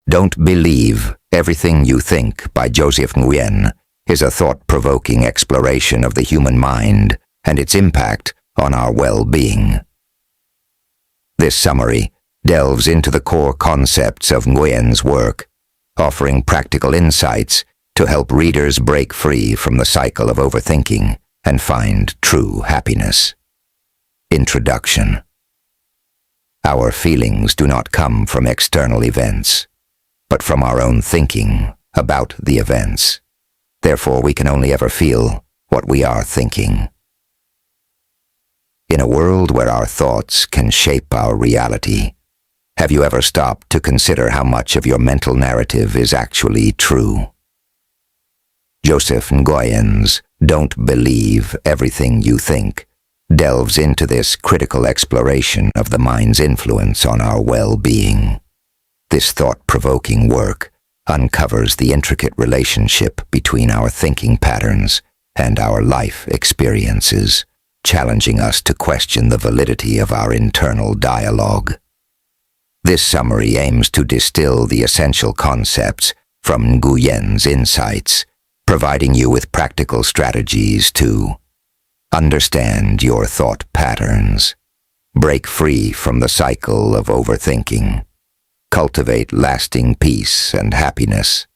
Don't Believe Everything You Think by Joseph Nguyen is a thought-provoking exploration of the human mind and its impact on our well-being. This summary delves into the core concepts of Nguyen's work, offering practical insights to help readers break free from the cycle of overthinking and find true happiness. Introduction. Our feelings do not come from external events, but from our own thinking about the events. Therefore, we can only ever feel what we are thinking. In a world where our thoughts can shape our reality, have you ever stopped to consider how much of your mental narrative is actually true? Joseph Nguyen's Don't Believe Everything You Think delves into this critical exploration of the mind's influence on our well-being. This thought-provoking work uncovers the intricate relationship between our thinking patterns and our life experiences, challenging us to question the validity of our internal dialogue. This summary aims to distill the essential concepts from Nguyen's insights, providing you with practical strategies to understand your thought patterns, break free from the cycle of overthinking, cultivate lasting peace and happiness.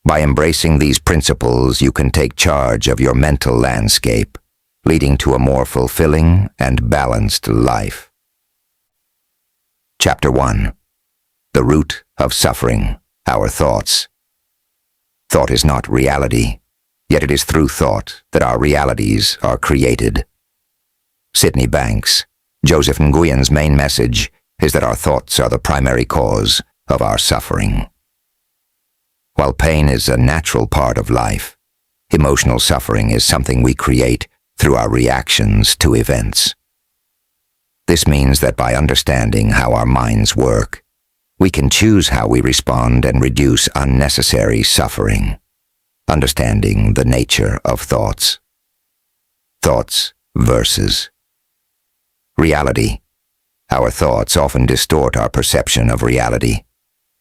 By embracing these principles, you can take charge of your mental landscape, leading to a more fulfilling and balanced life. Chapter 1. The Root of Suffering, Our Thoughts. Thought is not reality, yet it is through thought that our realities are created. Sydney Banks. Joseph Nguyen's main message is that our thoughts are the primary cause of our suffering. While pain is a natural part of life, emotional suffering is something we create through our reactions to events. This means that by understanding how our minds work, we can choose how we respond and reduce unnecessary suffering. Understanding the nature of thoughts. Thoughts versus reality. Our thoughts often distort our perception of reality.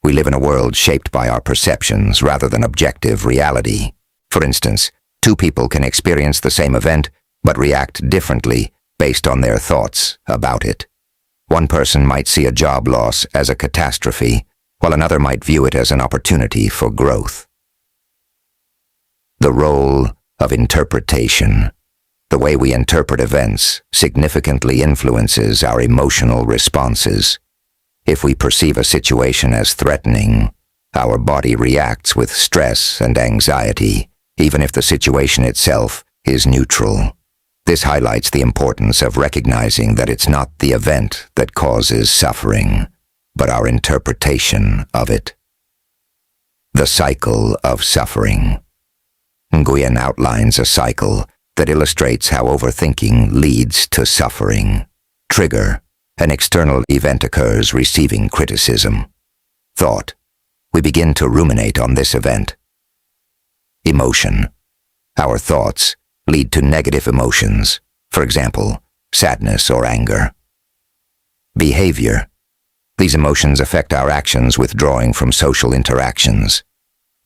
We live in a world shaped by our perceptions rather than objective reality. For instance, two people can experience the same event but react differently based on their thoughts about it. One person might see a job loss as a catastrophe, while another might view it as an opportunity for growth. The role of interpretation. The way we interpret events significantly influences our emotional responses. If we perceive a situation as threatening, our body reacts with stress and anxiety, even if the situation itself is neutral. This highlights the importance of recognizing that it's not the event that causes suffering, but our interpretation of it. The cycle of suffering. Nguyen outlines a cycle that illustrates how overthinking leads to suffering. Trigger. An external event occurs, receiving criticism. Thought. We begin to ruminate on this event. Emotion. Our thoughts lead to negative emotions, for example, sadness or anger. Behavior. These emotions affect our actions, withdrawing from social interactions.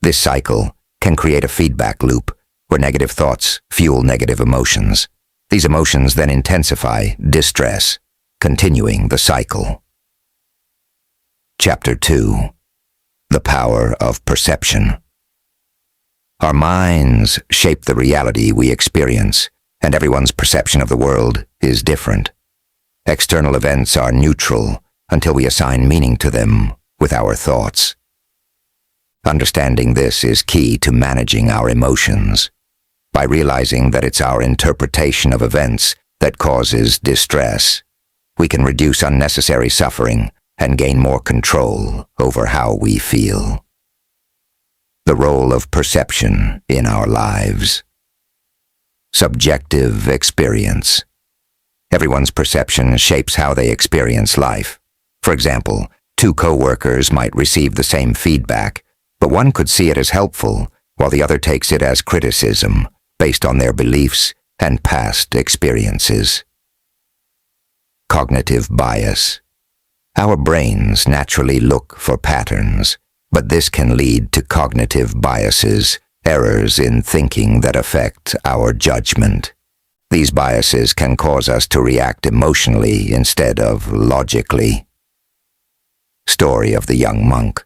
This cycle can create a feedback loop where negative thoughts fuel negative emotions. These emotions then intensify distress, continuing the cycle. Chapter 2. The Power of Perception. Our minds shape the reality we experience, and everyone's perception of the world is different. External events are neutral until we assign meaning to them with our thoughts. Understanding this is key to managing our emotions. By realizing that it's our interpretation of events that causes distress, we can reduce unnecessary suffering and gain more control over how we feel. The role of perception in our lives. Subjective experience. Everyone's perception shapes how they experience life. For example, two co-workers might receive the same feedback, but one could see it as helpful, while the other takes it as criticism, based on their beliefs and past experiences. Cognitive bias. Our brains naturally look for patterns, but this can lead to cognitive biases, errors in thinking that affect our judgment. These biases can cause us to react emotionally instead of logically. Story of the young monk.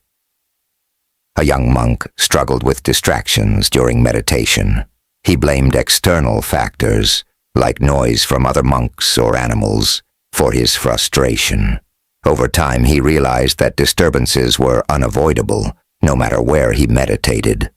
A young monk struggled with distractions during meditation. He blamed external factors, like noise from other monks or animals, for his frustration. Over time, he realized that disturbances were unavoidable, no matter where he meditated.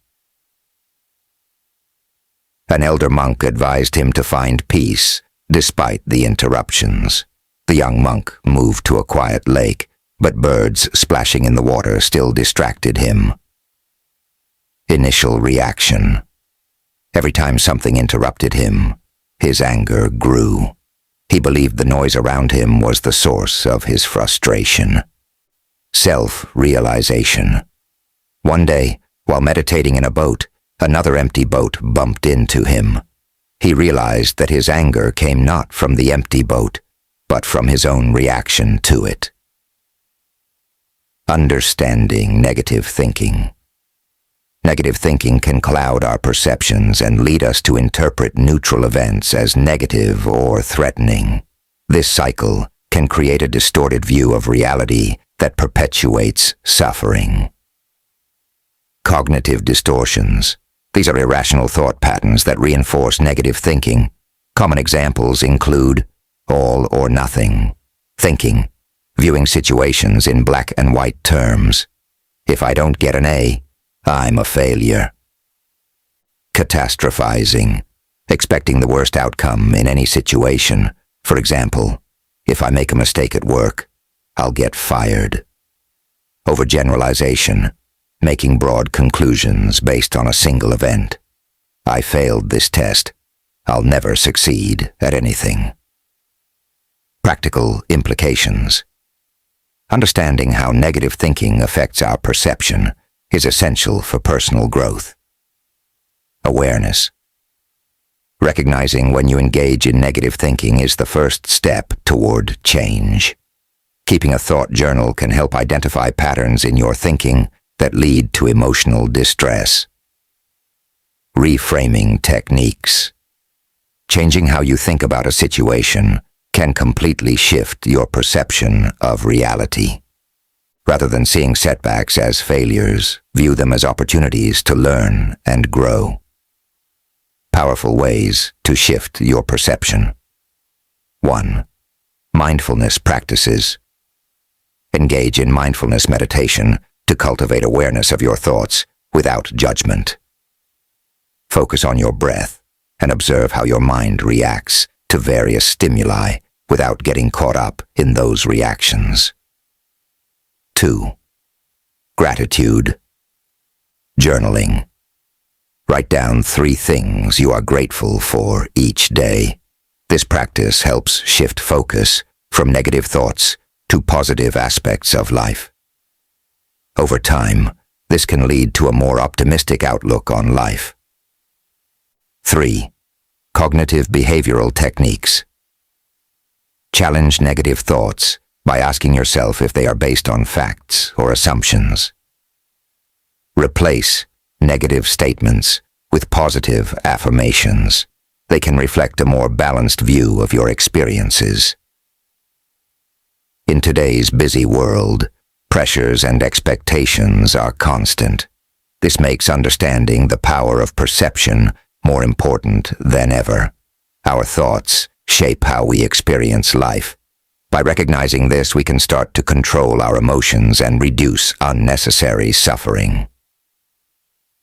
An elder monk advised him to find peace, despite the interruptions. The young monk moved to a quiet lake, but birds splashing in the water still distracted him. Initial reaction. Every time something interrupted him, his anger grew. He believed the noise around him was the source of his frustration. Self-realization. One day, while meditating in a boat, another empty boat bumped into him. He realized that his anger came not from the empty boat, but from his own reaction to it. Understanding negative thinking. Negative thinking can cloud our perceptions and lead us to interpret neutral events as negative or threatening. This cycle can create a distorted view of reality that perpetuates suffering. Cognitive distortions. These are irrational thought patterns that reinforce negative thinking. Common examples include all or nothing thinking, viewing situations in black and white terms. If I don't get an A, I'm a failure. Catastrophizing, expecting the worst outcome in any situation. For example, if I make a mistake at work, I'll get fired. Overgeneralization, making broad conclusions based on a single event. I failed this test. I'll never succeed at anything. Practical implications. Understanding how negative thinking affects our perception is essential for personal growth. Awareness. Recognizing when you engage in negative thinking is the first step toward change. Keeping a thought journal can help identify patterns in your thinking that lead to emotional distress. Reframing techniques. Changing how you think about a situation can completely shift your perception of reality. Rather than seeing setbacks as failures, view them as opportunities to learn and grow. Powerful ways to shift your perception. 1. Mindfulness practices. Engage in mindfulness meditation to cultivate awareness of your thoughts without judgment. Focus on your breath and observe how your mind reacts to various stimuli without getting caught up in those reactions. 2. Gratitude. Journaling. Write down 3 things you are grateful for each day. This practice helps shift focus from negative thoughts to positive aspects of life. Over time, this can lead to a more optimistic outlook on life. 3. Cognitive behavioral techniques. Challenge negative thoughts by asking yourself if they are based on facts or assumptions. Replace negative statements with positive affirmations. They can reflect a more balanced view of your experiences. In today's busy world, pressures and expectations are constant. This makes understanding the power of perception more important than ever. Our thoughts shape how we experience life. By recognizing this, we can start to control our emotions and reduce unnecessary suffering.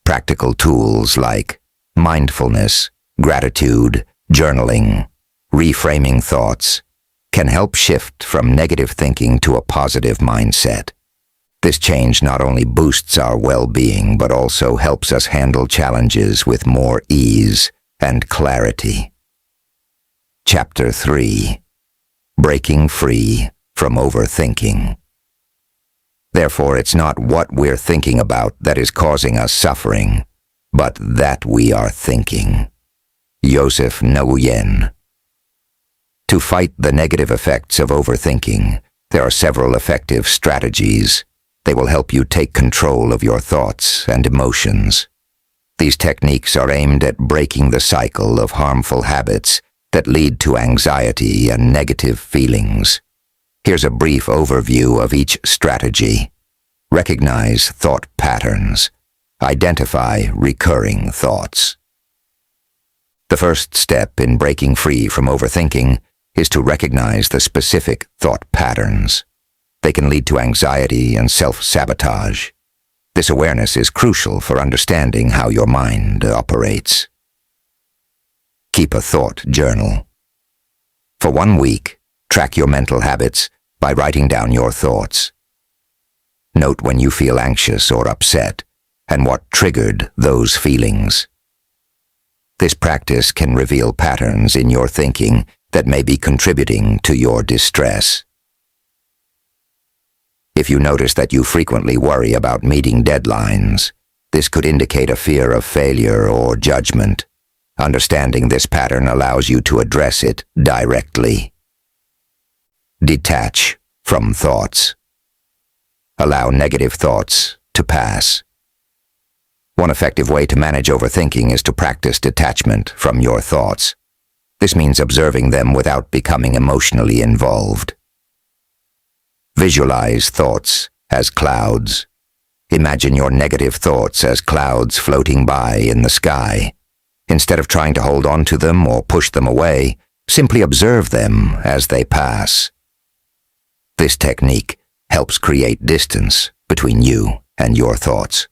Practical tools like mindfulness, gratitude, journaling, reframing thoughts can help shift from negative thinking to a positive mindset. This change not only boosts our well-being, but also helps us handle challenges with more ease and clarity. Chapter 3. Breaking free from overthinking. Therefore, it's not what we're thinking about that is causing us suffering, but that we are thinking. Joseph Nguyen. To fight the negative effects of overthinking, there are several effective strategies. They will help you take control of your thoughts and emotions. These techniques are aimed at breaking the cycle of harmful habits that lead to anxiety and negative feelings. Here's a brief overview of each strategy. Recognize thought patterns. Identify recurring thoughts. The first step in breaking free from overthinking is to recognize the specific thought patterns. They can lead to anxiety and self-sabotage. This awareness is crucial for understanding how your mind operates. Keep a thought journal. For 1 week, track your mental habits by writing down your thoughts. Note when you feel anxious or upset, and what triggered those feelings. This practice can reveal patterns in your thinking that may be contributing to your distress. If you notice that you frequently worry about meeting deadlines, this could indicate a fear of failure or judgment. Understanding this pattern allows you to address it directly. Detach from thoughts. Allow negative thoughts to pass. One effective way to manage overthinking is to practice detachment from your thoughts. This means observing them without becoming emotionally involved. Visualize thoughts as clouds. Imagine your negative thoughts as clouds floating by in the sky. Instead of trying to hold on to them or push them away, simply observe them as they pass. This technique helps create distance between you and your thoughts.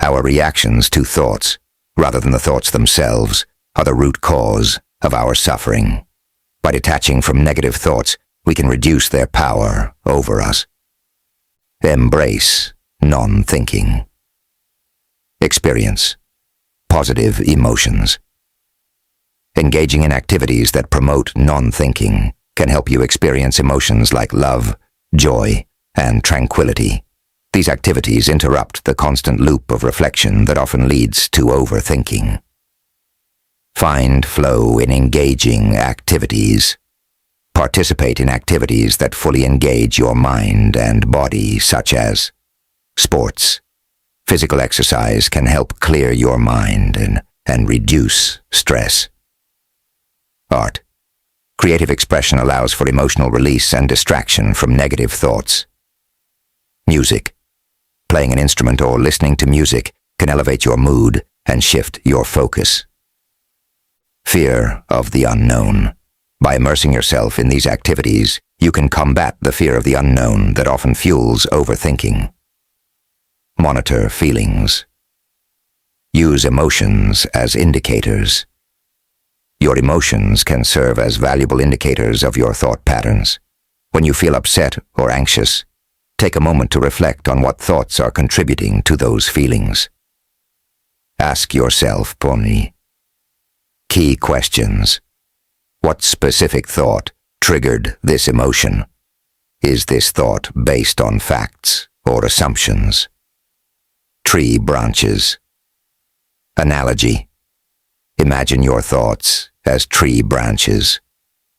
Our reactions to thoughts, rather than the thoughts themselves, are the root cause of our suffering. By detaching from negative thoughts, we can reduce their power over us. Embrace non-thinking. Experience positive emotions. Engaging in activities that promote non-thinking can help you experience emotions like love, joy, and tranquility. These activities interrupt the constant loop of reflection that often leads to overthinking. Find flow in engaging activities. Participate in activities that fully engage your mind and body, such as sports. Physical exercise can help clear your mind and reduce stress. Art. Creative expression allows for emotional release and distraction from negative thoughts. Music. Playing an instrument or listening to music can elevate your mood and shift your focus. Fear of the unknown. By immersing yourself in these activities, you can combat the fear of the unknown that often fuels overthinking. Monitor feelings. Use emotions as indicators. Your emotions can serve as valuable indicators of your thought patterns. When you feel upset or anxious, take a moment to reflect on what thoughts are contributing to those feelings. Ask yourself, Pony, key questions. What specific thought triggered this emotion? Is this thought based on facts or assumptions? Tree branches. Analogy. Imagine your thoughts as tree branches.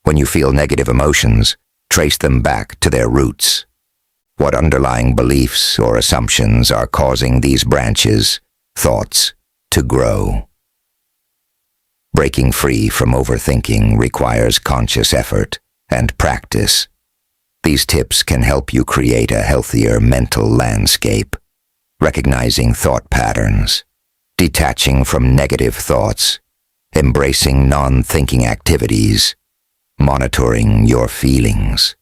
When you feel negative emotions, trace them back to their roots. What underlying beliefs or assumptions are causing these branches, thoughts, to grow? Breaking free from overthinking requires conscious effort and practice. These tips can help you create a healthier mental landscape. Recognizing thought patterns, detaching from negative thoughts, embracing non-thinking activities, monitoring your feelings.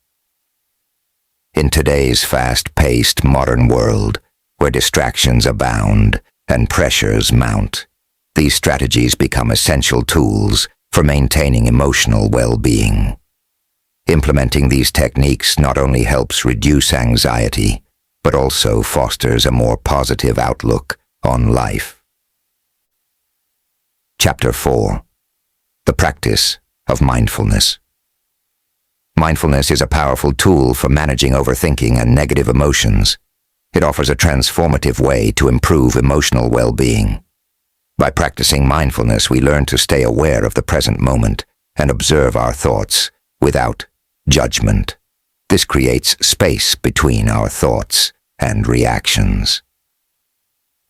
In today's fast-paced modern world, where distractions abound and pressures mount, these strategies become essential tools for maintaining emotional well-being. Implementing these techniques not only helps reduce anxiety, but also fosters a more positive outlook on life. Chapter 4. The Practice of Mindfulness. Mindfulness is a powerful tool for managing overthinking and negative emotions. It offers a transformative way to improve emotional well-being. By practicing mindfulness, we learn to stay aware of the present moment and observe our thoughts without judgment. This creates space between our thoughts and reactions.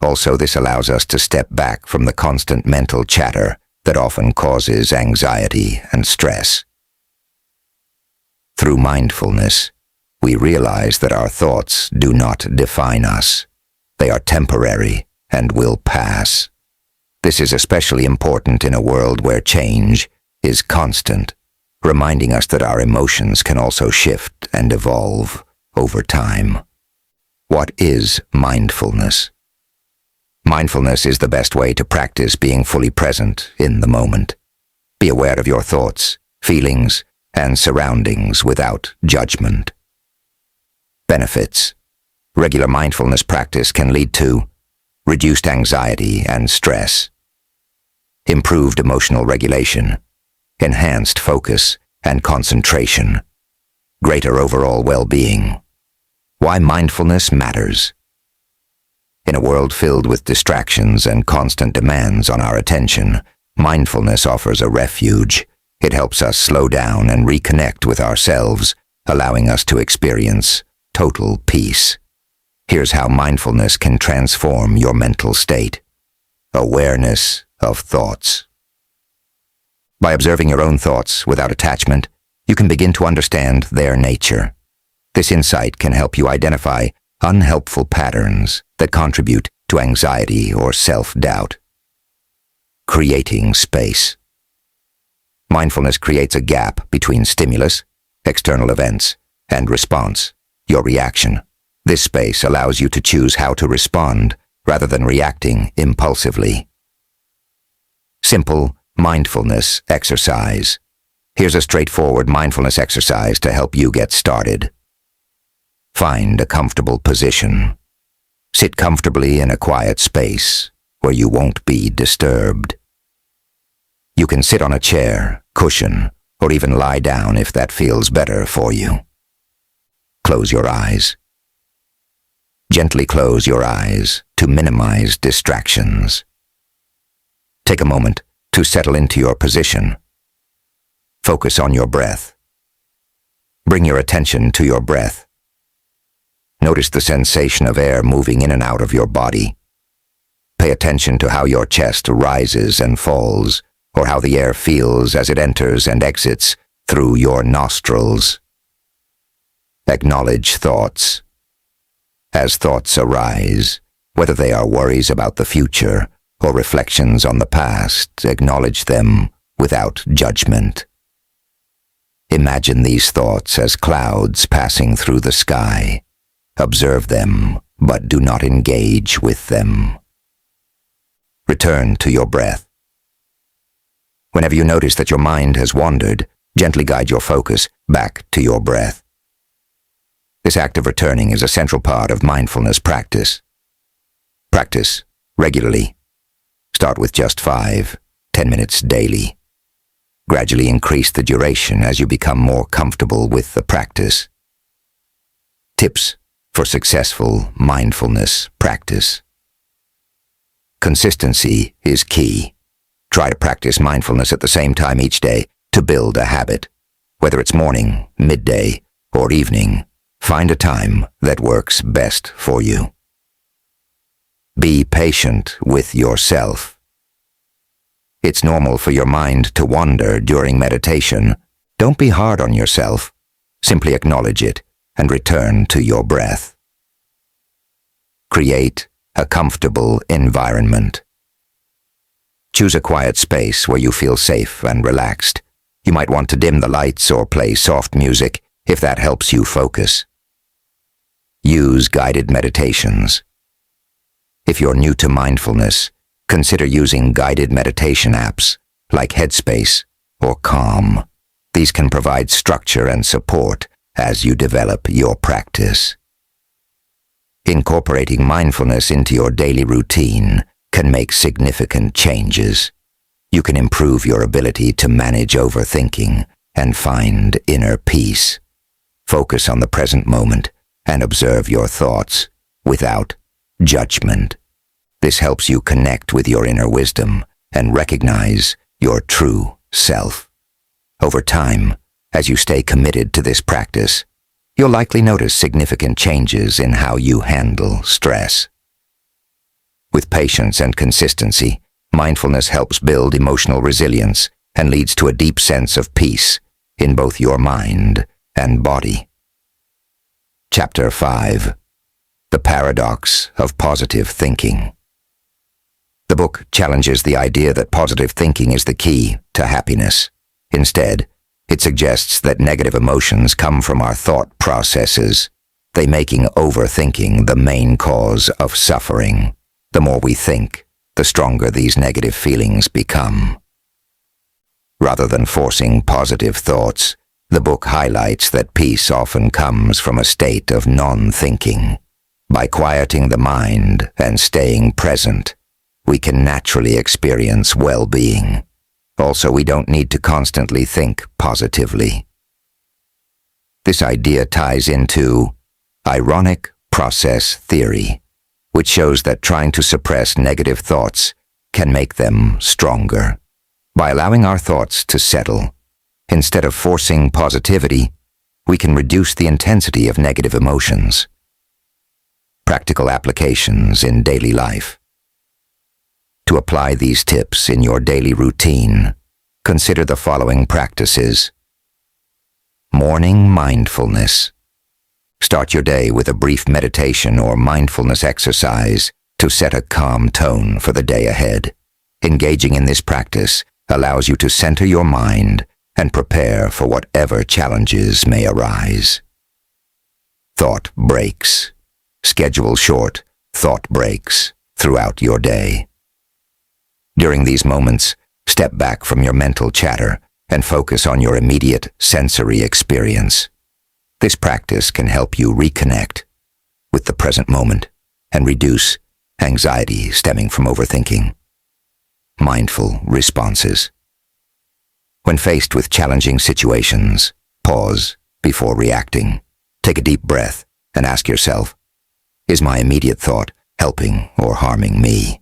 Also, this allows us to step back from the constant mental chatter that often causes anxiety and stress. Through mindfulness, we realize that our thoughts do not define us. They are temporary and will pass. This is especially important in a world where change is constant, reminding us that our emotions can also shift and evolve over time. What is mindfulness? Mindfulness is the best way to practice being fully present in the moment. Be aware of your thoughts, feelings, and surroundings without judgment. Benefits. Regular mindfulness practice can lead to reduced anxiety and stress, improved emotional regulation, enhanced focus and concentration, greater overall well-being. Why mindfulness matters. In a world filled with distractions and constant demands on our attention, mindfulness offers a refuge. It helps us slow down and reconnect with ourselves, allowing us to experience total peace. Here's how mindfulness can transform your mental state. Awareness of thoughts. By observing your own thoughts without attachment, you can begin to understand their nature. This insight can help you identify unhelpful patterns that contribute to anxiety or self-doubt. Creating space. Mindfulness creates a gap between stimulus, external events, and response, your reaction. This space allows you to choose how to respond rather than reacting impulsively. Simple mindfulness exercise. Here's a straightforward mindfulness exercise to help you get started. Find a comfortable position. Sit comfortably in a quiet space where you won't be disturbed. You can sit on a chair, cushion, or even lie down if that feels better for you. Close your eyes. Gently close your eyes to minimize distractions. Take a moment to settle into your position. Focus on your breath. Bring your attention to your breath. Notice the sensation of air moving in and out of your body. Pay attention to how your chest rises and falls, or how the air feels as it enters and exits through your nostrils. Acknowledge thoughts. As thoughts arise, whether they are worries about the future or reflections on the past, acknowledge them without judgment. Imagine these thoughts as clouds passing through the sky. Observe them, but do not engage with them. Return to your breath. Whenever you notice that your mind has wandered, gently guide your focus back to your breath. This act of returning is a central part of mindfulness practice. Practice regularly. Start with just 5-10 minutes daily. Gradually increase the duration as you become more comfortable with the practice. Tips for successful mindfulness practice. Consistency is key. Try to practice mindfulness at the same time each day to build a habit. Whether it's morning, midday, or evening, find a time that works best for you. Be patient with yourself. It's normal for your mind to wander during meditation. Don't be hard on yourself. Simply acknowledge it and return to your breath. Create a comfortable environment. Choose a quiet space where you feel safe and relaxed. You might want to dim the lights or play soft music if that helps you focus. Use guided meditations. If you're new to mindfulness, consider using guided meditation apps like Headspace or Calm. These can provide structure and support as you develop your practice. Incorporating mindfulness into your daily routine can make significant changes. You can improve your ability to manage overthinking and find inner peace. Focus on the present moment and observe your thoughts without judgment. This helps you connect with your inner wisdom and recognize your true self. Over time, as you stay committed to this practice, you'll likely notice significant changes in how you handle stress. With patience and consistency, mindfulness helps build emotional resilience and leads to a deep sense of peace in both your mind and body. Chapter 5. The Paradox of Positive Thinking. The book challenges the idea that positive thinking is the key to happiness. Instead, it suggests that negative emotions come from our thought processes, they making overthinking the main cause of suffering. The more we think, the stronger these negative feelings become. Rather than forcing positive thoughts, the book highlights that peace often comes from a state of non-thinking. By quieting the mind and staying present, we can naturally experience well-being. Also, we don't need to constantly think positively. This idea ties into ironic process theory, which shows that trying to suppress negative thoughts can make them stronger. By allowing our thoughts to settle, instead of forcing positivity, we can reduce the intensity of negative emotions. Practical applications in daily life. To apply these tips in your daily routine, consider the following practices. Morning mindfulness. Start your day with a brief meditation or mindfulness exercise to set a calm tone for the day ahead. Engaging in this practice allows you to center your mind and prepare for whatever challenges may arise. Thought breaks. Schedule short thought breaks throughout your day. During these moments, step back from your mental chatter and focus on your immediate sensory experience. This practice can help you reconnect with the present moment and reduce anxiety stemming from overthinking. Mindful responses. When faced with challenging situations, pause before reacting. Take a deep breath and ask yourself, is my immediate thought helping or harming me?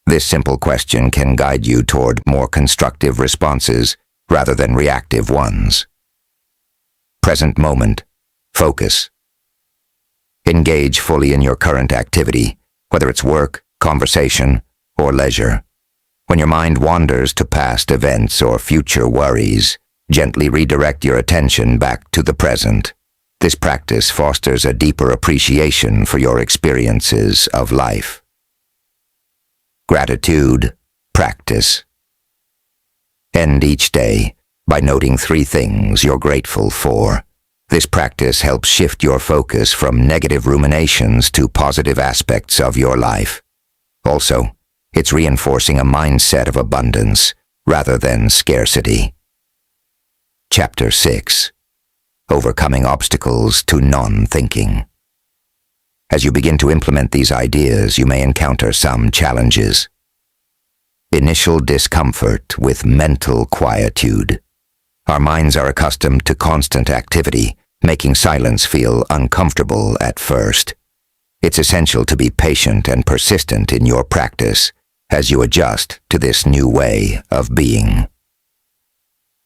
This simple question can guide you toward more constructive responses rather than reactive ones. Present moment. Focus. Engage fully in your current activity, whether it's work, conversation, or leisure. When your mind wanders to past events or future worries, gently redirect your attention back to the present. This practice fosters a deeper appreciation for your experiences of life. Gratitude practice. End each day by noting 3 things you're grateful for. This practice helps shift your focus from negative ruminations to positive aspects of your life. Also, it's reinforcing a mindset of abundance rather than scarcity. Chapter 6. Overcoming obstacles to non-thinking. As you begin to implement these ideas, you may encounter some challenges. Initial discomfort with mental quietude. Our minds are accustomed to constant activity, making silence feel uncomfortable at first. It's essential to be patient and persistent in your practice as you adjust to this new way of being.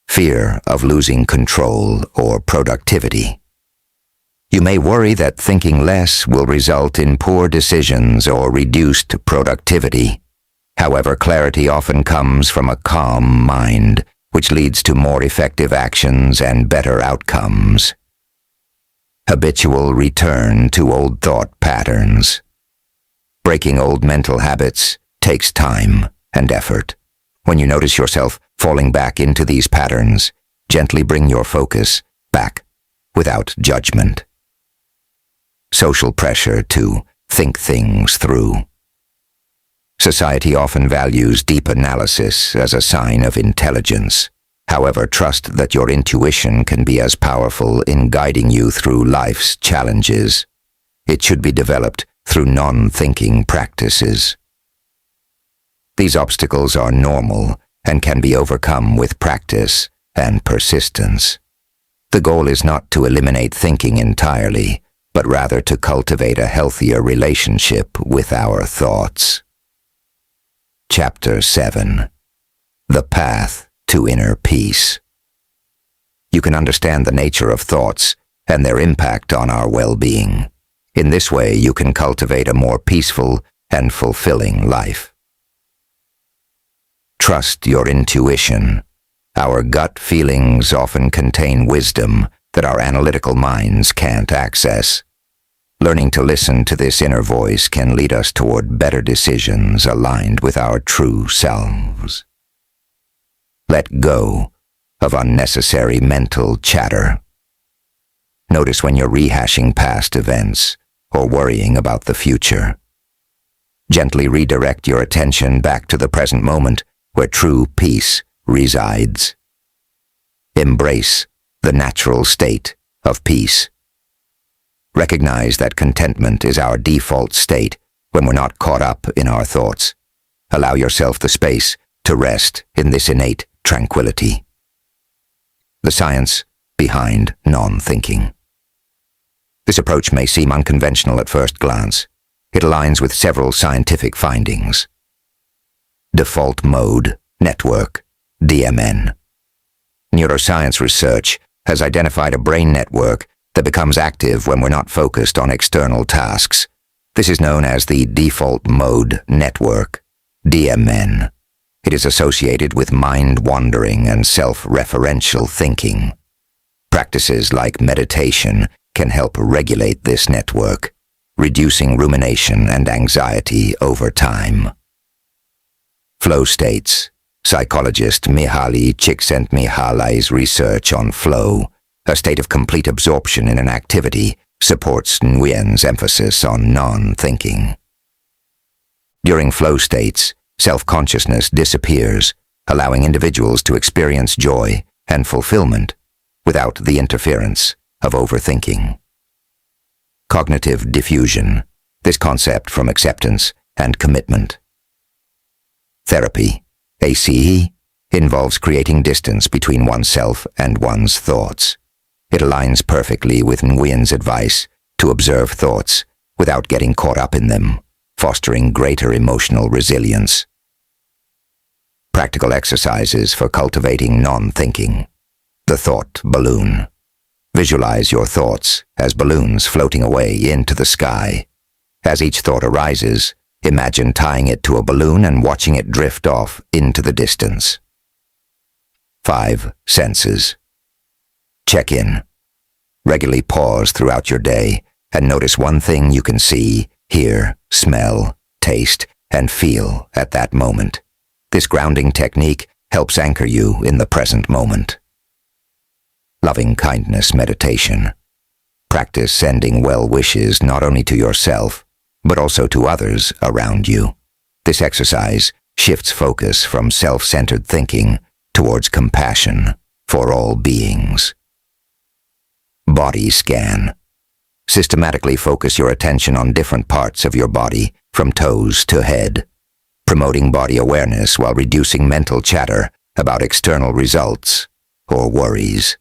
Fear of losing control or productivity. You may worry that thinking less will result in poor decisions or reduced productivity. However, clarity often comes from a calm mind, which leads to more effective actions and better outcomes. Habitual return to old thought patterns. Breaking old mental habits takes time and effort. When you notice yourself falling back into these patterns, gently bring your focus back without judgment. Social pressure to think things through. Society often values deep analysis as a sign of intelligence. However, trust that your intuition can be as powerful in guiding you through life's challenges. It should be developed through non-thinking practices. These obstacles are normal and can be overcome with practice and persistence. The goal is not to eliminate thinking entirely, but rather to cultivate a healthier relationship with our thoughts. Chapter 7. The Path to Inner Peace. You can understand the nature of thoughts and their impact on our well-being. In this way, you can cultivate a more peaceful and fulfilling life. Trust your intuition. Our gut feelings often contain wisdom that our analytical minds can't access. Learning to listen to this inner voice can lead us toward better decisions aligned with our true selves. Let go of unnecessary mental chatter. Notice when you're rehashing past events or worrying about the future. Gently redirect your attention back to the present moment where true peace resides. Embrace the natural state of peace. Recognize that contentment is our default state when we're not caught up in our thoughts. Allow yourself the space to rest in this innate tranquility. The science behind non-thinking. This approach may seem unconventional at first glance. It aligns with several scientific findings. Default Mode Network, DMN. Neuroscience research has identified a brain network that becomes active when we're not focused on external tasks. This is known as the Default Mode Network, DMN. It is associated with mind-wandering and self-referential thinking. Practices like meditation can help regulate this network, reducing rumination and anxiety over time. Flow states. Psychologist Mihaly Csikszentmihalyi's research on flow, a state of complete absorption in an activity, supports Nguyen's emphasis on non-thinking. During flow states, self-consciousness disappears, allowing individuals to experience joy and fulfillment without the interference of overthinking. Cognitive diffusion, this concept from acceptance and commitment. Therapy, ACE, involves creating distance between oneself and one's thoughts. It aligns perfectly with Nguyen's advice to observe thoughts without getting caught up in them, fostering greater emotional resilience. Practical exercises for cultivating non-thinking. The thought balloon. Visualize your thoughts as balloons floating away into the sky. As each thought arises, imagine tying it to a balloon and watching it drift off into the distance. 5 senses. Check in. Regularly pause throughout your day and notice one thing you can see, hear, smell, taste, and feel at that moment. This grounding technique helps anchor you in the present moment. Loving kindness meditation. Practice sending well wishes not only to yourself, but also to others around you. This exercise shifts focus from self-centered thinking towards compassion for all beings. Body scan. Systematically focus your attention on different parts of your body, from toes to head, promoting body awareness while reducing mental chatter about external results or worries.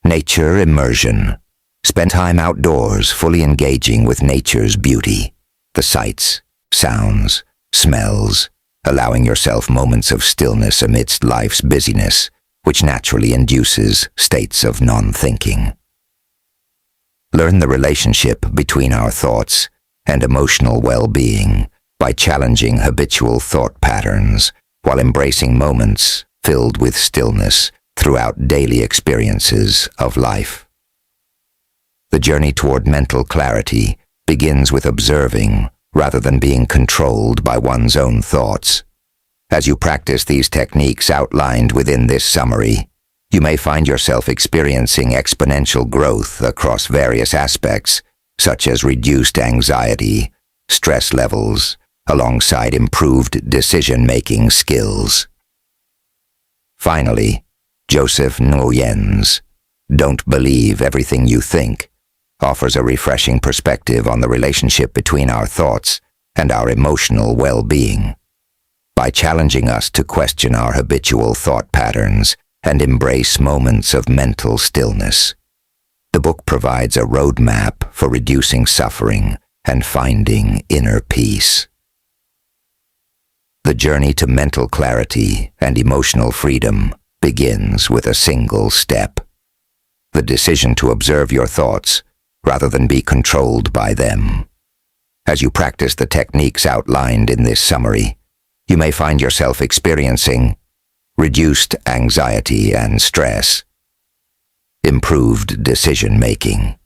Nature immersion. Spend time outdoors, fully engaging with nature's beauty, the sights, sounds, smells, allowing yourself moments of stillness amidst life's busyness, which naturally induces states of non-thinking. Learn the relationship between our thoughts and emotional well-being by challenging habitual thought patterns while embracing moments filled with stillness throughout daily experiences of life. The journey toward mental clarity begins with observing rather than being controlled by one's own thoughts. As you practice these techniques outlined within this summary, you may find yourself experiencing exponential growth across various aspects, such as reduced anxiety, stress levels, alongside improved decision-making skills. Finally, Joseph Nguyen's "Don't Believe Everything You Think" offers a refreshing perspective on the relationship between our thoughts and our emotional well-being. By challenging us to question our habitual thought patterns and embrace moments of mental stillness, the book provides a roadmap for reducing suffering and finding inner peace. The journey to mental clarity and emotional freedom begins with a single step: the decision to observe your thoughts rather than be controlled by them. As you practice the techniques outlined in this summary, you may find yourself experiencing reduced anxiety and stress, improved decision-making,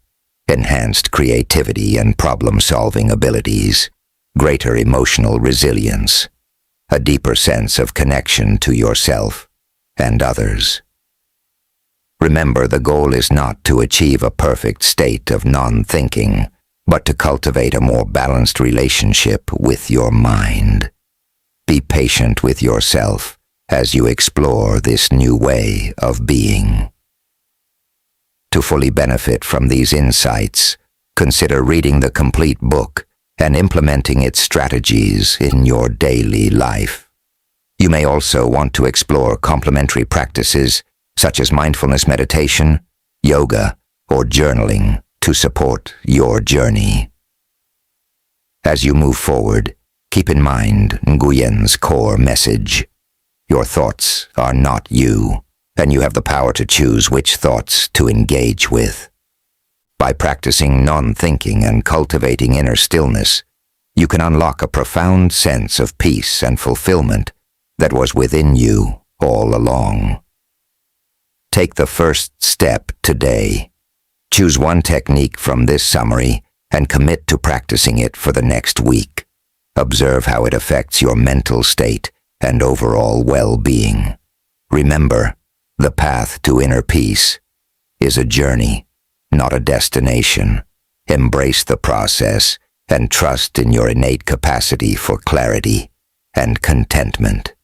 enhanced creativity and problem-solving abilities, greater emotional resilience, a deeper sense of connection to yourself and others. Remember, the goal is not to achieve a perfect state of non-thinking, but to cultivate a more balanced relationship with your mind. Be patient with yourself as you explore this new way of being. To fully benefit from these insights, consider reading the complete book and implementing its strategies in your daily life. You may also want to explore complementary practices such as mindfulness meditation, yoga, or journaling to support your journey. As you move forward, keep in mind Nguyen's core message. Your thoughts are not you, and you have the power to choose which thoughts to engage with. By practicing non-thinking and cultivating inner stillness, you can unlock a profound sense of peace and fulfillment that was within you all along. Take the first step today. Choose one technique from this summary and commit to practicing it for the next week. Observe how it affects your mental state and overall well-being. Remember, the path to inner peace is a journey, not a destination. Embrace the process and trust in your innate capacity for clarity and contentment.